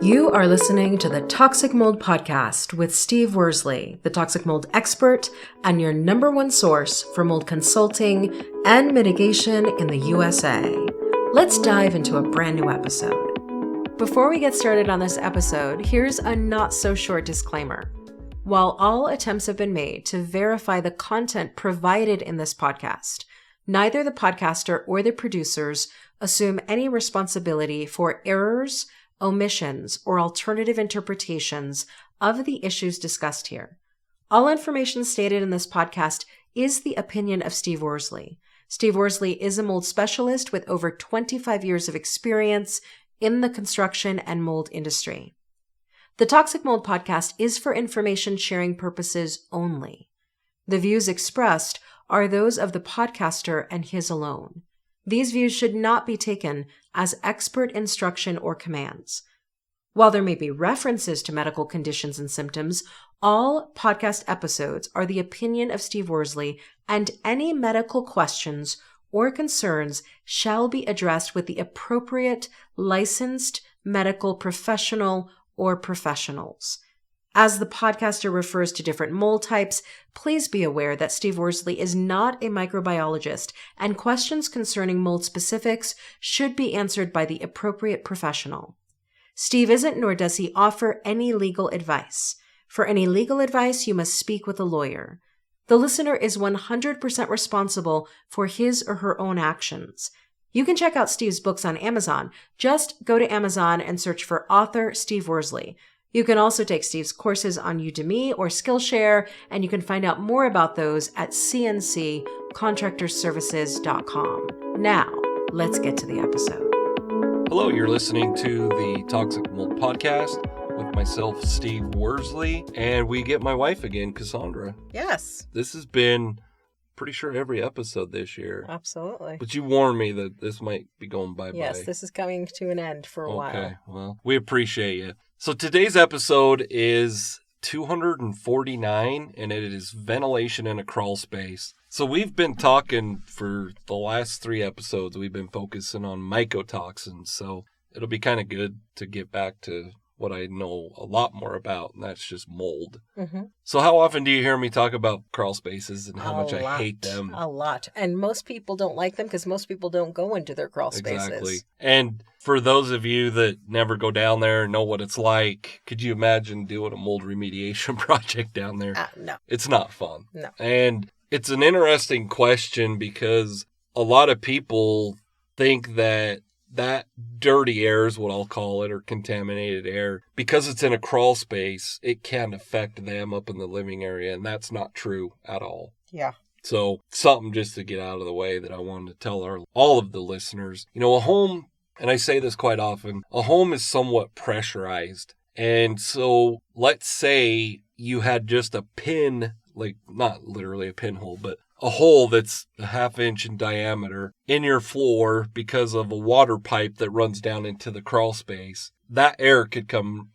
You are listening to the Toxic Mold Podcast with Steve Worsley, the toxic mold expert and your number one source for mold consulting and mitigation in the USA. Let's dive into a brand new episode. Before we get started on this episode, here's a not so short disclaimer. While all attempts have been made to verify the content provided in this podcast, neither the podcaster or the producers assume any responsibility for errors, omissions, or alternative interpretations of the issues discussed here. All information stated in this podcast is the opinion of Steve Worsley. Steve Worsley is a mold specialist with over 25 years of experience in the construction and mold industry. The Toxic Mold Podcast is for information sharing purposes only. The views expressed are those of the podcaster and his alone. These views should not be taken as expert instruction or commands. While there may be references to medical conditions and symptoms, all podcast episodes are the opinion of Steve Worsley, and any medical questions or concerns shall be addressed with the appropriate licensed medical professional or professionals. As the podcaster refers to different mold types, please be aware that Steve Worsley is not a microbiologist, and questions concerning mold specifics should be answered by the appropriate professional. Steve isn't, nor does he offer any legal advice. For any legal advice, you must speak with a lawyer. The listener is 100% responsible for his or her own actions. You can check out Steve's books on Amazon. Just go to Amazon and search for author Steve Worsley. You can also take Steve's courses on Udemy or Skillshare, and you can find out more about those at cnccontractorservices.com. Now, let's get to the episode. Hello, you're listening to the Toxic Mold Podcast with myself, Steve Worsley, and we get my wife again, Cassandra. Yes. This has been pretty sure every episode this year. Absolutely. But you warned me that this might be going bye-bye. Yes, this is coming to an end for a while. Okay, well, we appreciate you. So today's episode is 249, and it is ventilation in a crawl space. So we've been talking for the last 3 episodes, we've been focusing on mycotoxins. So it'll be kind of good to get back to what I know a lot more about, and that's just mold. Mm-hmm. So how often do you hear me talk about crawl spaces and how much I hate them? A lot. And most people don't like them because most people don't go into their crawl spaces. Exactly. And for those of you that never go down there and know what it's like, could you imagine doing a mold remediation project down there? No. It's not fun. No. And it's an interesting question because a lot of people think that dirty air is what I'll call it, or contaminated air, because it's in a crawl space, it can affect them up in the living area, and that's not true at all. Yeah. So something just to get out of the way that I wanted to tell all of the listeners. You know, a home, and I say this quite often, a home is somewhat pressurized. And so let's say you had just a pin, like not literally a pinhole, but a hole that's a 1/2 inch in diameter in your floor because of a water pipe that runs down into the crawl space. That air could come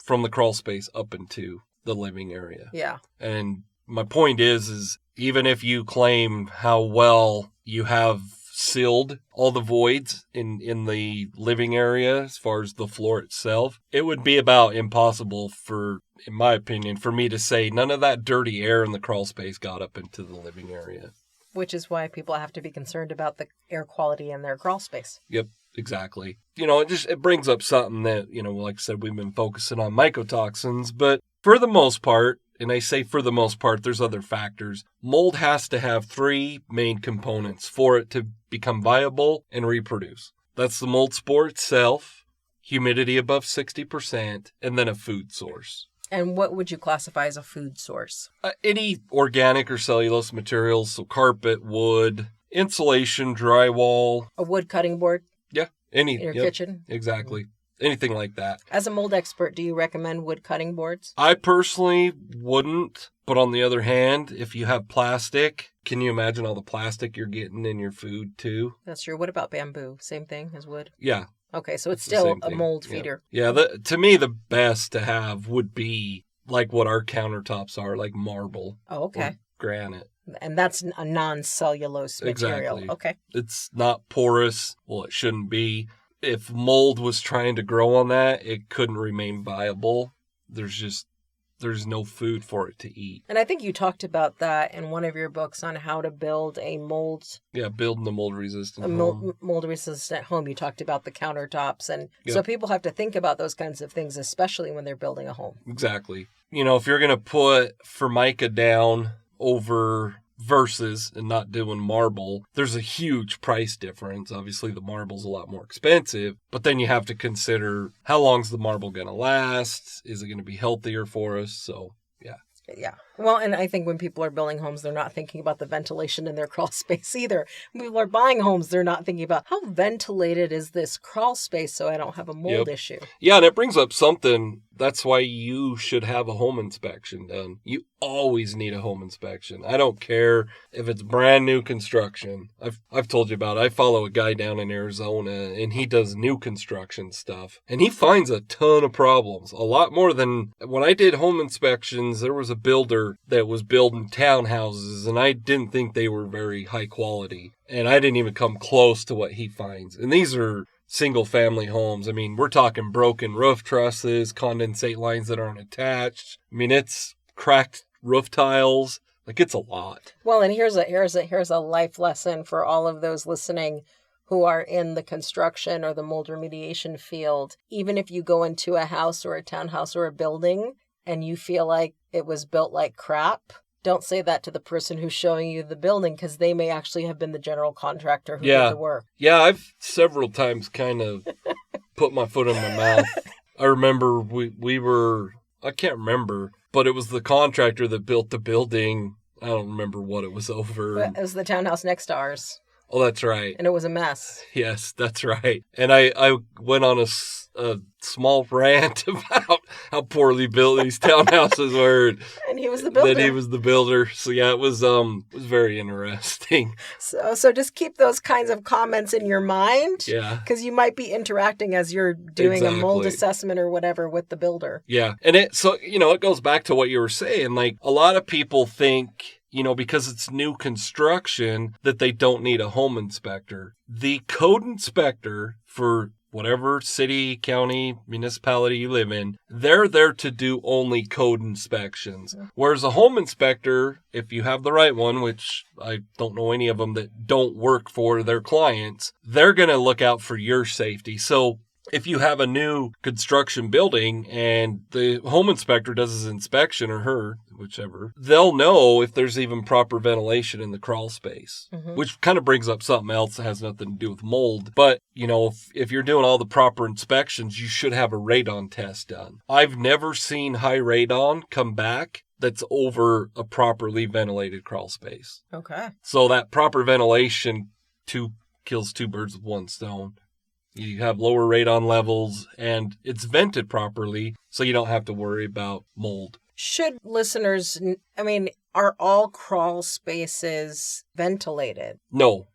from the crawl space up into the living area. Yeah. And my point is even if you claim how well you have sealed all the voids in the living area as far as the floor itself, it would be about impossible for, in my opinion, for me to say none of that dirty air in the crawl space got up into the living area. Which is why people have to be concerned about the air quality in their crawl space. Yep, exactly. You know, it brings up something that, you know, like I said, we've been focusing on mycotoxins, but for the most part, and I say for the most part, there's other factors. Mold has to have 3 main components for it to become viable and reproduce. That's the mold spore itself, humidity above 60%, and then a food source. And what would you classify as a food source? Any organic or cellulose materials, so carpet, wood, insulation, drywall. A wood cutting board? Yeah. In your kitchen? Exactly. Anything like that. As a mold expert, do you recommend wood cutting boards? I personally wouldn't, but on the other hand, if you have plastic, can you imagine all the plastic you're getting in your food too? That's true. What about bamboo? Same thing as wood? Yeah. Okay, so it's still a mold feeder. Yeah, to me, the best to have would be like what our countertops are, like marble. Oh, okay. Or granite. And that's a non-cellulose material. Exactly. Okay. It's not porous. Well, it shouldn't be. if mold was trying to grow on that, it couldn't remain viable. There's no food for it to eat. And I think you talked about that in one of your books on how to build a building the mold-resistant home. mold-resistant home. You talked about the countertops. And Yep. so people have to think about those kinds of things, especially when they're building a home. Exactly. If you're going to put Formica down over versus and not doing marble, there's a huge price difference. Obviously, the marble's a lot more expensive, but then you have to consider how long's the marble going to last? Is it going to be healthier for us? So, yeah. Yeah. Well, and I think when people are building homes, they're not thinking about the ventilation in their crawl space either. When people are buying homes, they're not thinking about how ventilated is this crawl space so I don't have a mold issue. Yeah, and it brings up something. That's why you should have a home inspection done. You always need a home inspection. I don't care if it's brand new construction. I've told you about it. I follow a guy down in Arizona, and he does new construction stuff. And he finds a ton of problems. A lot more than when I did home inspections. There was a builder that was building townhouses, and I didn't think they were very high quality. And I didn't even come close to what he finds. And these are single-family homes. I mean, we're talking broken roof trusses, condensate lines that aren't attached. I mean, it's cracked roof tiles. Like, it's a lot. Well, and here's a life lesson for all of those listening who are in the construction or the mold remediation field. Even if you go into a house or a townhouse or a building and you feel like it was built like crap, don't say that to the person who's showing you the building, because they may actually have been the general contractor who did the work. Yeah, I've several times kind of put my foot in my mouth. I remember we were, I can't remember, but it was the contractor that built the building. I don't remember what it was over. But it was the townhouse next to ours. Oh, that's right. And it was a mess. Yes, that's right. And I went on a small rant about how poorly built these townhouses were. And he was the builder. That he was the builder. So yeah, it was very interesting. So just keep those kinds of comments in your mind. Yeah. Because you might be interacting as you're doing a mold assessment or whatever with the builder. Yeah. And it goes back to what you were saying. Like, a lot of people think, because it's new construction, that they don't need a home inspector. The code inspector for whatever city, county, municipality you live in, they're there to do only code inspections. Whereas a home inspector, if you have the right one, which I don't know any of them that don't work for their clients, they're going to look out for your safety. So if you have a new construction building and the home inspector does his inspection, or her, whichever, they'll know if there's even proper ventilation in the crawl space, which kind of brings up something else that has nothing to do with mold. But, if you're doing all the proper inspections, you should have a radon test done. I've never seen high radon come back that's over a properly ventilated crawl space. Okay. So that proper ventilation kills two birds with one stone. You have lower radon levels, and it's vented properly, so you don't have to worry about mold. Should listeners, are all crawl spaces ventilated? No.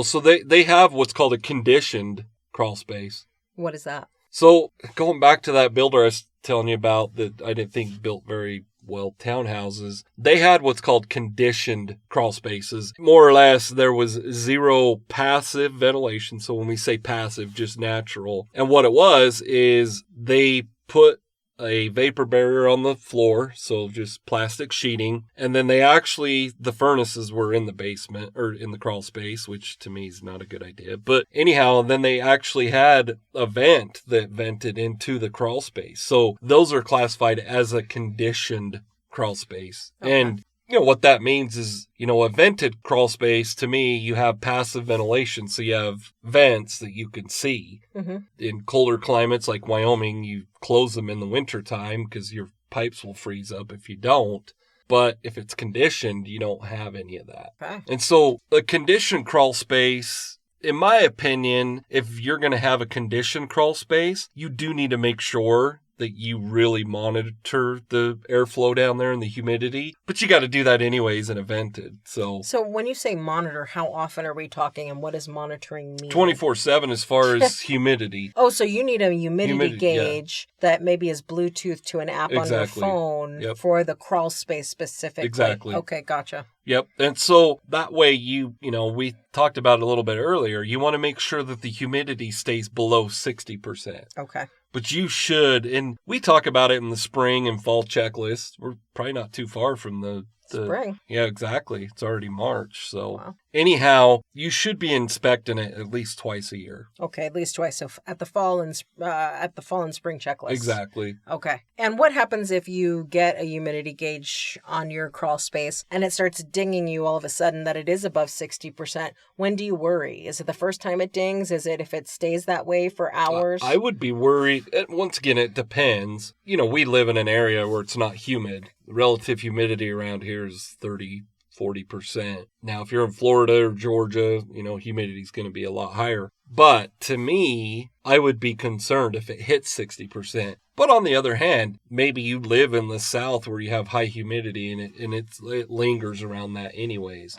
So they have what's called a conditioned crawl space. What is that? So going back to that builder I was telling you about that I didn't think built very well townhouses, they had what's called conditioned crawl spaces. More or less, there was zero passive ventilation. So when we say passive, just natural. And what it was is they put a vapor barrier on the floor, so just plastic sheeting. And then the furnaces were in the basement or in the crawl space, which to me is not a good idea. But anyhow, then they actually had a vent that vented into the crawl space. So those are classified as a conditioned crawl space. Okay. And what that means is, a vented crawl space, to me, you have passive ventilation. So you have vents that you can see. Mm-hmm. In colder climates like Wyoming, you close them in the wintertime because your pipes will freeze up if you don't. But if it's conditioned, you don't have any of that. Okay. And so a conditioned crawl space, in my opinion, if you're going to have a conditioned crawl space, you do need to make sure that you really monitor the airflow down there and the humidity. But you got to do that anyways in a vented. So when you say monitor, how often are we talking, and what does monitoring mean? 24/7 as far as humidity. Oh, so you need a humidity gauge that maybe is Bluetooth to an app on your phone for the crawl space specifically. Exactly. Okay, gotcha. Yep. And so that way we talked about it a little bit earlier. You want to make sure that the humidity stays below 60%. Okay. But you should, and we talk about it in the spring and fall checklists. We're probably not too far from the spring. Yeah, exactly. It's already March. So Wow. anyhow, you should be inspecting it at least twice a year. Okay, at least twice. So at the fall and spring checklist. Exactly. Okay. And what happens if you get a humidity gauge on your crawl space and it starts dinging you all of a sudden that it is above 60%? When do you worry? Is it the first time it dings? Is it if it stays that way for hours? I would be worried. Once again, it depends. We live in an area where it's not humid. The relative humidity around here is 30-40%. Now, if you're in Florida or Georgia, humidity is going to be a lot higher. But to me, I would be concerned if it hits 60%. But on the other hand, maybe you live in the South where you have high humidity and it lingers around that anyways.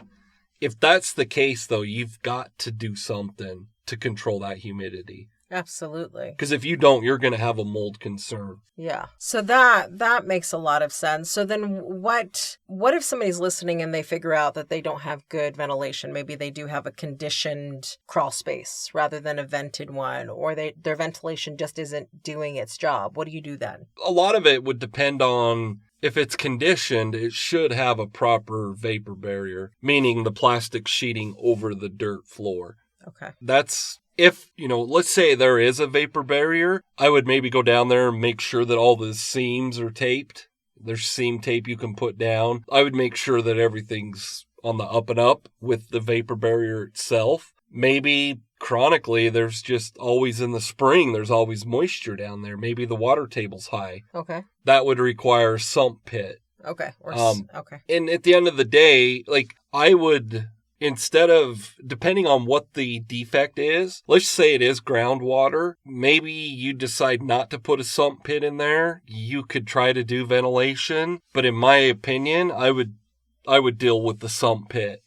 If that's the case, though, you've got to do something to control that humidity. Absolutely. Because if you don't, you're going to have a mold concern. Yeah. So that makes a lot of sense. So then what if somebody's listening and they figure out that they don't have good ventilation? Maybe they do have a conditioned crawl space rather than a vented one, or their ventilation just isn't doing its job. What do you do then? A lot of it would depend on if it's conditioned, it should have a proper vapor barrier, meaning the plastic sheeting over the dirt floor. Okay. That's if, let's say there is a vapor barrier, I would maybe go down there and make sure that all the seams are taped. There's seam tape you can put down. I would make sure that everything's on the up and up with the vapor barrier itself. Maybe chronically, there's just always in the spring, there's always moisture down there. Maybe the water table's high. Okay. That would require a sump pit. Okay. Okay. And at the end of the day, I would... Instead of, depending on what the defect is, let's say it is groundwater, maybe you decide not to put a sump pit in there. You could try to do ventilation, but in my opinion, I would deal with the sump pit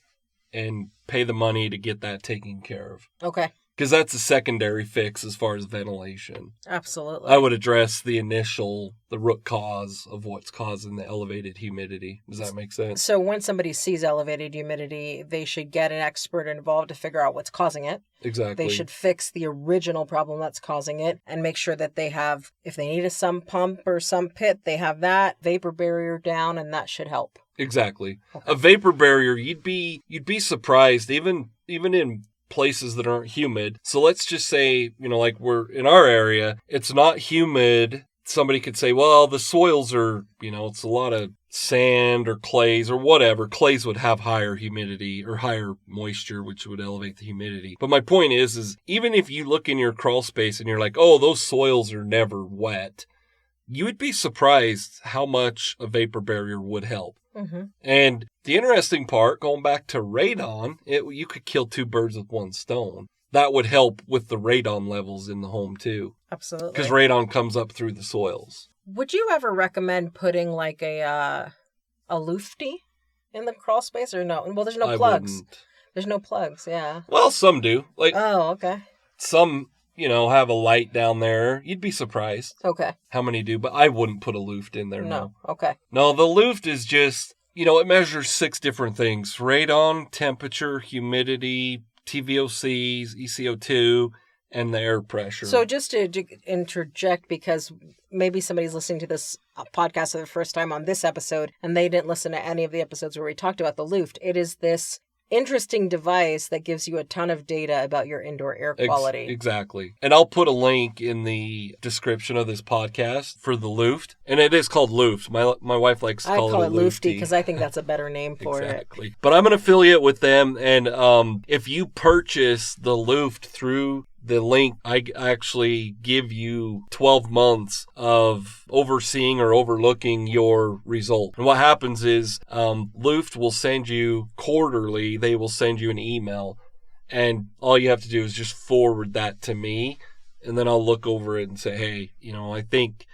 and pay the money to get that taken care of. Okay. Because that's a secondary fix as far as ventilation. Absolutely. I would address the root cause of what's causing the elevated humidity. Does that make sense? So when somebody sees elevated humidity, they should get an expert involved to figure out what's causing it. Exactly. They should fix the original problem that's causing it and make sure that they have, if they need a sump pump or sump pit, they have that vapor barrier down, and that should help. Exactly. Okay. A vapor barrier, you'd be surprised, even in places that aren't humid. So let's just say, like we're in our area, it's not humid. Somebody could say, well, the soils are, it's a lot of sand or clays or whatever. Clays would have higher humidity or higher moisture, which would elevate the humidity. But my point is even if you look in your crawl space and you're like, oh, those soils are never wet, you would be surprised how much a vapor barrier would help. Mm-hmm. And the interesting part, going back to radon, you could kill two birds with one stone. That would help with the radon levels in the home too. Absolutely. Because radon comes up through the soils. Would you ever recommend putting like a lufty in the crawl space or no? Well, there's no plugs. Wouldn't. There's no plugs, yeah. Well, some do. Oh, okay. Some, have a light down there. You'd be surprised. Okay. How many do? But I wouldn't put a luft in there, No. Okay. No, the luft is just, it measures 6 different things. Radon, temperature, humidity, TVOCs, ECO2, and the air pressure. So just to interject, because maybe somebody's listening to this podcast for the first time on this episode, and they didn't listen to any of the episodes where we talked about the luft. It is this interesting device that gives you a ton of data about your indoor air quality. Exactly. And I'll put a link in the description of this podcast for the luft. And it is called luft. My wife likes to call it lufty because I think that's a better name for exactly. But I'm an affiliate with them. And if you purchase the luft through the link, I actually give you 12 months of overseeing or overlooking your result. And what happens is Luft will send you quarterly, they will send you an email. And all you have to do is just forward that to me. And then I'll look over it and say, hey, I think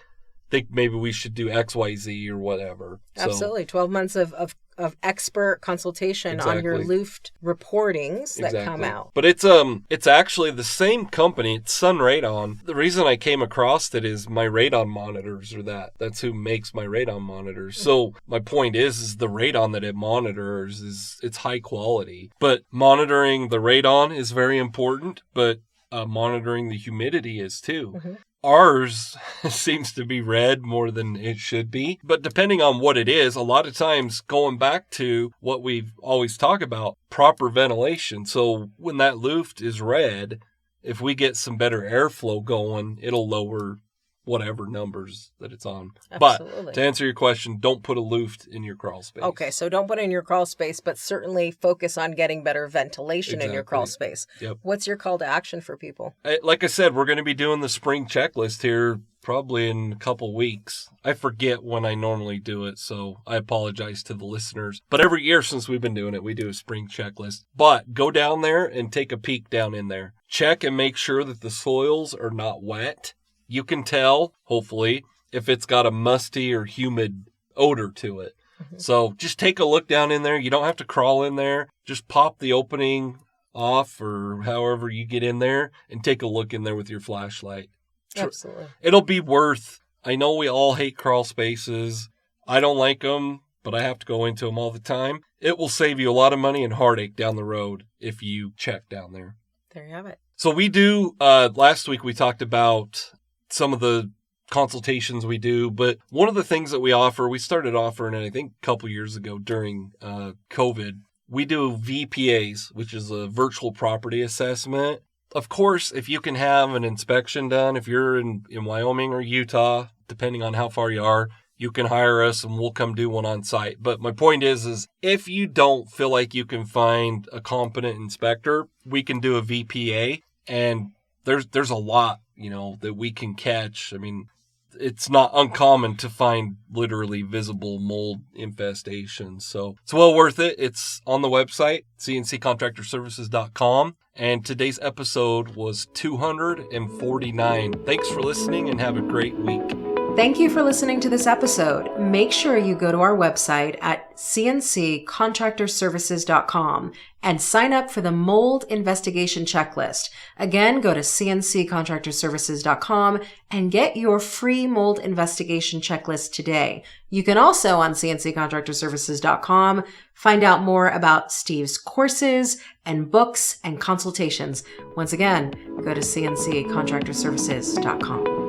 maybe we should do XYZ or whatever. Absolutely. 12 months of of expert consultation on your Luft reportings that come out. But it's actually the same company. It's Sun Radon. The reason I came across it is my radon monitors are that's who makes my radon monitors. So my point is the radon that it monitors it's high quality. But monitoring the radon is very important, but monitoring the humidity is too. Mm-hmm. Ours seems to be red more than it should be. But depending on what it is, a lot of times going back to what we've always talked about, proper ventilation. So when that Luft is red, if we get some better airflow going, it'll lower whatever numbers that it's on. Absolutely. But to answer your question, don't put a Luft in your crawl space. Okay, so don't put it in your crawl space, but certainly focus on getting better ventilation in your crawl space. Yep. What's your call to action for people? Like I said, we're going to be doing the spring checklist here probably in a couple weeks. I forget when I normally do it, so I apologize to the listeners. But every year since we've been doing it, we do a spring checklist. But go down there and take a peek down in there. Check and make sure that the soils are not wet. You can tell, hopefully, if it's got a musty or humid odor to it. Mm-hmm. So just take a look down in there. You don't have to crawl in there. Just pop the opening off or however you get in there and take a look in there with your flashlight. Absolutely. It'll be worth. I know we all hate crawl spaces. I don't like them, but I have to go into them all the time. It will save you a lot of money and heartache down the road if you check down there. There you have it. So we do, last week we talked about some of the consultations we do, but one of the things that we started offering, I think a couple years ago during COVID, we do VPAs, which is a virtual property assessment. Of course, if you can have an inspection done, if you're in Wyoming or Utah, depending on how far you are, you can hire us and we'll come do one on site. But my point is if you don't feel like you can find a competent inspector, we can do a VPA, and there's a lot, that we can catch. I mean, it's not uncommon to find literally visible mold infestations. So it's well worth it. It's on the website, cnccontractorservices.com. And today's episode was 249. Thanks for listening and have a great week. Thank you for listening to this episode. Make sure you go to our website at cnccontractorservices.com and sign up for the mold investigation checklist. Again, go to cnccontractorservices.com and get your free mold investigation checklist today. You can also on cnccontractorservices.com find out more about Steve's courses and books and consultations. Once again, go to cnccontractorservices.com.